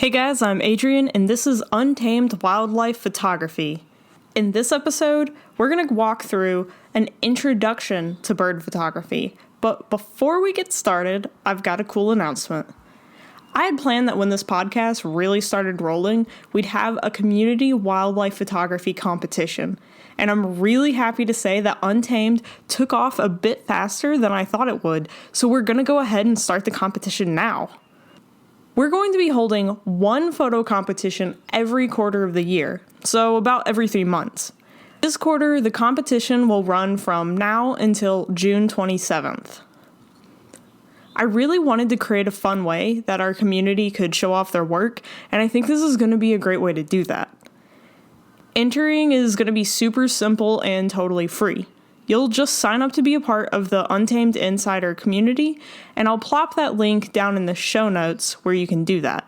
Hey guys, I'm Adrian, and this is Untamed Wildlife Photography. In this episode, we're going to walk through an introduction to bird photography. But before we get started, I've got a cool announcement. I had planned that when this podcast really started rolling, we'd have a community wildlife photography competition. And I'm really happy to say that Untamed took off a bit faster than I thought it would, so we're going to go ahead and start the competition now. We're going to be holding one photo competition every quarter of the year, so about every 3 months. This quarter, the competition will run from now until June 27th. I really wanted to create a fun way that our community could show off their work, and I think this is going to be a great way to do that. Entering is going to be super simple and totally free. You'll just sign up to be a part of the Untamed Insider community, and I'll plop that link down in the show notes where you can do that.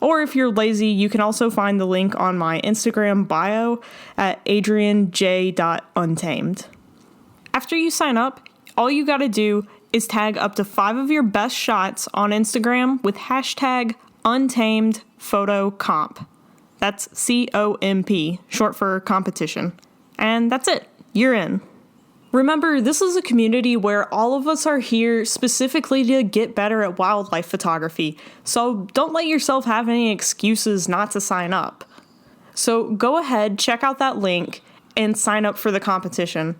Or if you're lazy, you can also find the link on my Instagram bio at adrianj.untamed. After you sign up, all you gotta do is tag up to 5 of your best shots on Instagram with hashtag UntamedPhotoComp. That's COMP, short for competition. And that's it. You're in. Remember, this is a community where all of us are here specifically to get better at wildlife photography, so don't let yourself have any excuses not to sign up. So go ahead, check out that link, and sign up for the competition.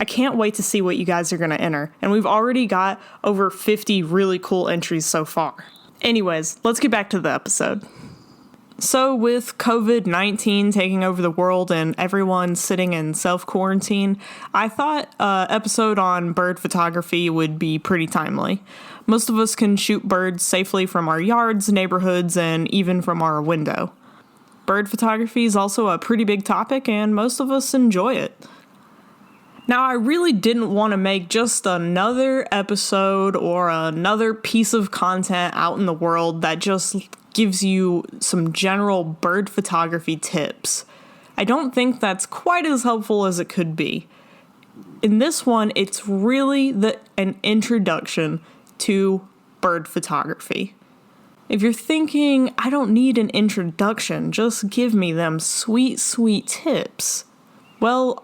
I can't wait to see what you guys are going to enter, and we've already got over 50 really cool entries so far. Anyways, let's get back to the episode. So with COVID-19 taking over the world and everyone sitting in self-quarantine, I thought an episode on bird photography would be pretty timely. Most of us can shoot birds safely from our yards, neighborhoods, and even from our window. Bird photography is also a pretty big topic, and most of us enjoy it. Now, I really didn't want to make just another episode or another piece of content out in the world that just gives you some general bird photography tips. I don't think that's quite as helpful as it could be. In this one, it's really an introduction to bird photography. If you're thinking, I don't need an introduction, just give me them sweet, sweet tips. Well,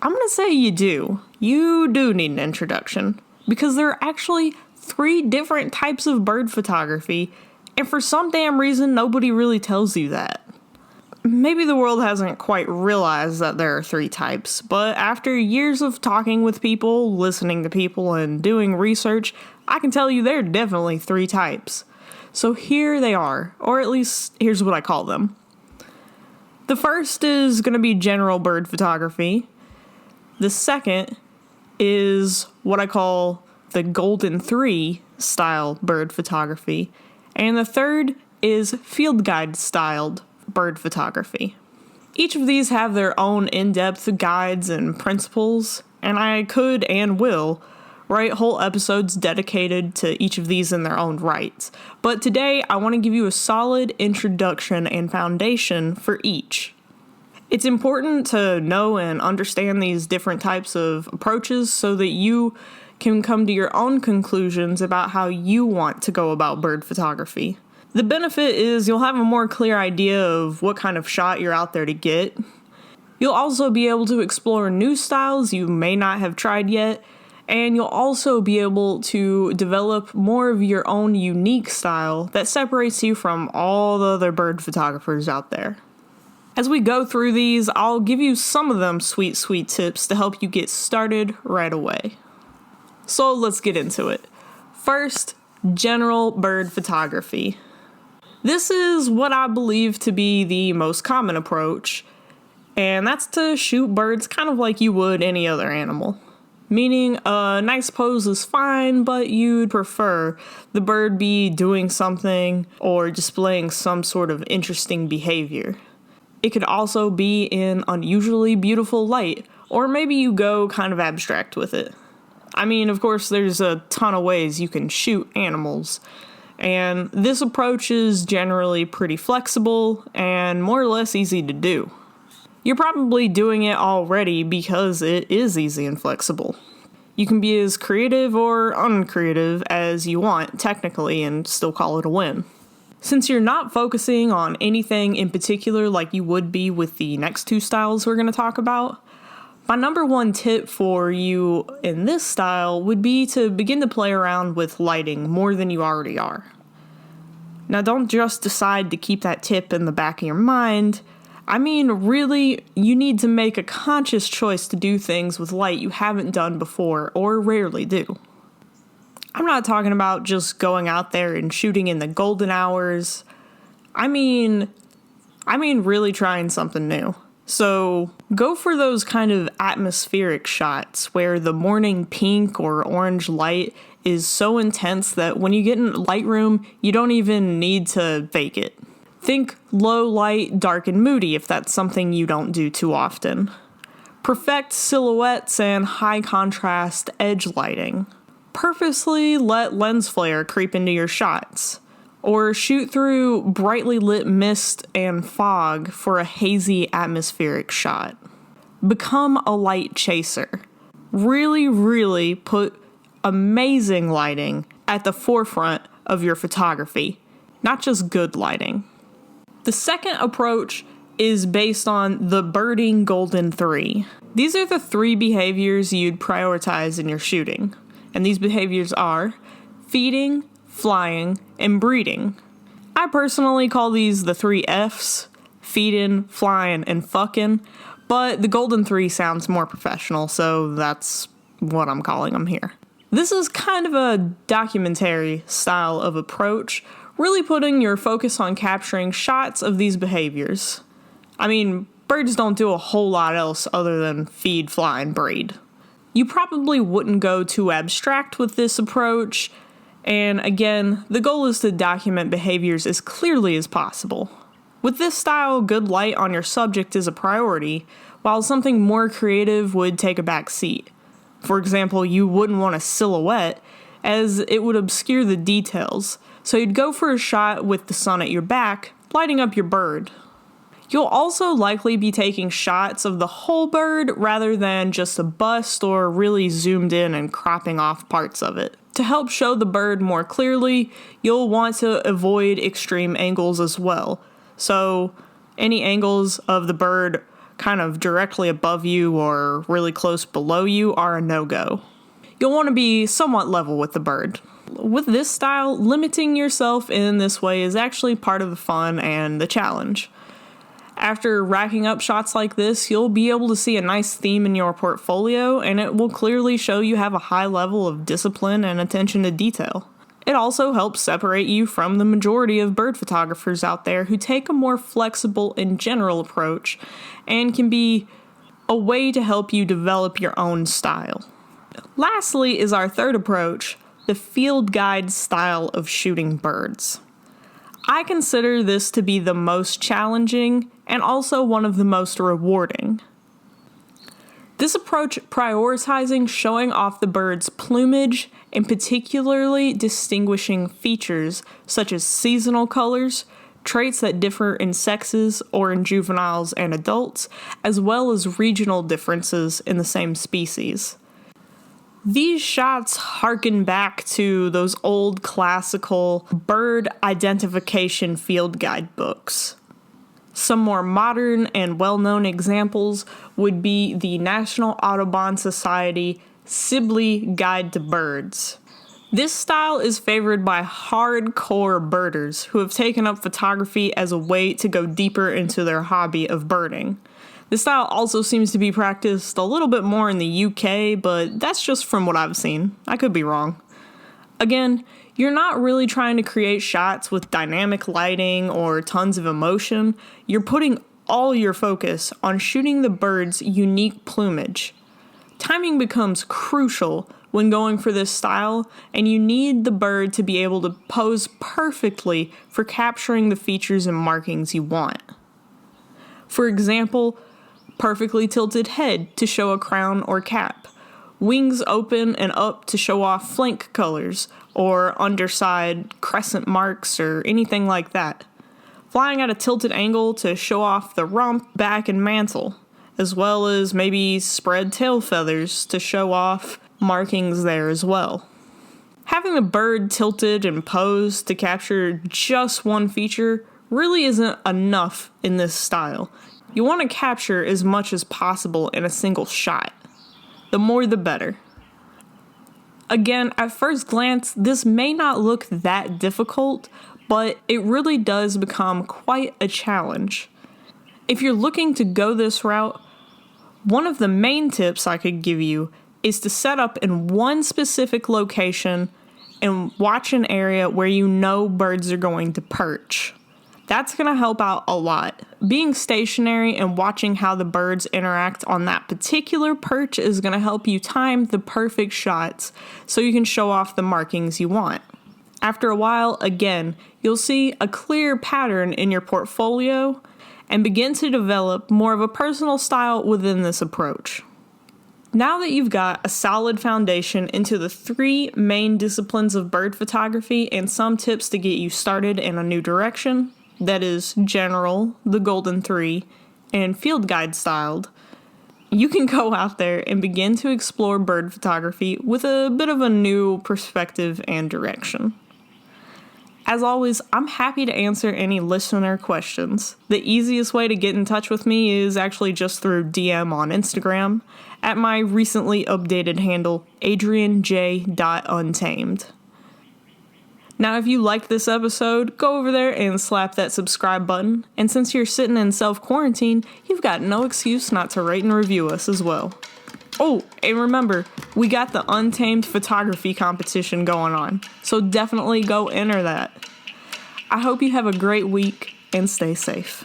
I'm gonna say you do. You do need an introduction, because there are actually 3 different types of bird photography, and for some damn reason, nobody really tells you that. Maybe the world hasn't quite realized that there are 3 types, but after years of talking with people, listening to people, and doing research, I can tell you there are definitely 3 types. So here they are, or at least here's what I call them. The first is going to be general bird photography. The second is what I call the Golden 3 style bird photography. And the third is field guide styled bird photography. Each of these have their own in-depth guides and principles, and I could and will write whole episodes dedicated to each of these in their own rights. But today I want to give you a solid introduction and foundation for each. It's important to know and understand these different types of approaches so that you can come to your own conclusions about how you want to go about bird photography. The benefit is you'll have a more clear idea of what kind of shot you're out there to get. You'll also be able to explore new styles you may not have tried yet, and you'll also be able to develop more of your own unique style that separates you from all the other bird photographers out there. As we go through these, I'll give you some of them sweet, sweet tips to help you get started right away. So let's get into it. First, general bird photography. This is what I believe to be the most common approach, and that's to shoot birds kind of like you would any other animal. Meaning a nice pose is fine, but you'd prefer the bird be doing something or displaying some sort of interesting behavior. It could also be in unusually beautiful light, or maybe you go kind of abstract with it. I mean, of course, there's a ton of ways you can shoot animals, and this approach is generally pretty flexible and more or less easy to do. You're probably doing it already because it is easy and flexible. You can be as creative or uncreative as you want, technically, and still call it a win. Since you're not focusing on anything in particular like you would be with the next two styles we're going to talk about, my number one tip for you in this style would be to begin to play around with lighting more than you already are. Now, don't just decide to keep that tip in the back of your mind. I mean, really, you need to make a conscious choice to do things with light you haven't done before or rarely do. I'm not talking about just going out there and shooting in the golden hours. I mean really trying something new. So go for those kind of atmospheric shots where the morning pink or orange light is so intense that when you get in Lightroom, you don't even need to fake it. Think low light, dark and moody if that's something you don't do too often. Perfect silhouettes and high contrast edge lighting. Purposely let lens flare creep into your shots. Or shoot through brightly lit mist and fog for a hazy atmospheric shot. Become a light chaser. Really put amazing lighting at the forefront of your photography, not just good lighting. The second approach is based on the birding golden 3. These are the 3 behaviors you'd prioritize in your shooting. And these behaviors are feeding, flying, and breeding. I personally call these the 3 F's, feeding, flying, and fucking, but the golden 3 sounds more professional, so that's what I'm calling them here. This is kind of a documentary style of approach, really putting your focus on capturing shots of these behaviors. I mean, birds don't do a whole lot else other than feed, fly, and breed. You probably wouldn't go too abstract with this approach, and again, the goal is to document behaviors as clearly as possible. With this style, good light on your subject is a priority, while something more creative would take a back seat. For example, you wouldn't want a silhouette, as it would obscure the details, so you'd go for a shot with the sun at your back, lighting up your bird. You'll also likely be taking shots of the whole bird rather than just a bust or really zoomed in and cropping off parts of it. To help show the bird more clearly, you'll want to avoid extreme angles as well. So any angles of the bird kind of directly above you or really close below you are a no-go. You'll want to be somewhat level with the bird. With this style, limiting yourself in this way is actually part of the fun and the challenge. After racking up shots like this, you'll be able to see a nice theme in your portfolio, and it will clearly show you have a high level of discipline and attention to detail. It also helps separate you from the majority of bird photographers out there who take a more flexible and general approach, and can be a way to help you develop your own style. Lastly is our third approach, the field guide style of shooting birds. I consider this to be the most challenging and also one of the most rewarding. This approach prioritizing showing off the bird's plumage and particularly distinguishing features such as seasonal colors, traits that differ in sexes or in juveniles and adults, as well as regional differences in the same species. These shots harken back to those old classical bird identification field guide books. Some more modern and well-known examples would be the National Audubon Society Sibley Guide to Birds. This style is favored by hardcore birders who have taken up photography as a way to go deeper into their hobby of birding. This style also seems to be practiced a little bit more in the UK, but that's just from what I've seen. I could be wrong. Again, you're not really trying to create shots with dynamic lighting or tons of emotion. You're putting all your focus on shooting the bird's unique plumage. Timing becomes crucial when going for this style, and you need the bird to be able to pose perfectly for capturing the features and markings you want. For example, perfectly tilted head to show a crown or cap, wings open and up to show off flank colors, or underside crescent marks or anything like that. Flying at a tilted angle to show off the rump, back, and mantle, as well as maybe spread tail feathers to show off markings there as well. Having the bird tilted and posed to capture just one feature really isn't enough in this style. You want to capture as much as possible in a single shot. The more the better. Again, at first glance, this may not look that difficult, but it really does become quite a challenge. If you're looking to go this route, one of the main tips I could give you is to set up in one specific location and watch an area where you know birds are going to perch. That's going to help out a lot. Being stationary and watching how the birds interact on that particular perch is going to help you time the perfect shots so you can show off the markings you want. After a while, again, you'll see a clear pattern in your portfolio and begin to develop more of a personal style within this approach. Now that you've got a solid foundation into the 3 main disciplines of bird photography and some tips to get you started in a new direction, that is general, the golden 3, and field guide styled, you can go out there and begin to explore bird photography with a bit of a new perspective and direction. As always, I'm happy to answer any listener questions. The easiest way to get in touch with me is actually just through DM on Instagram at my recently updated handle, adrianj.untamed. Now, if you liked this episode, go over there and slap that subscribe button. And since you're sitting in self-quarantine, you've got no excuse not to rate and review us as well. Oh, and remember, we got the Untamed Photography competition going on, so definitely go enter that. I hope you have a great week and stay safe.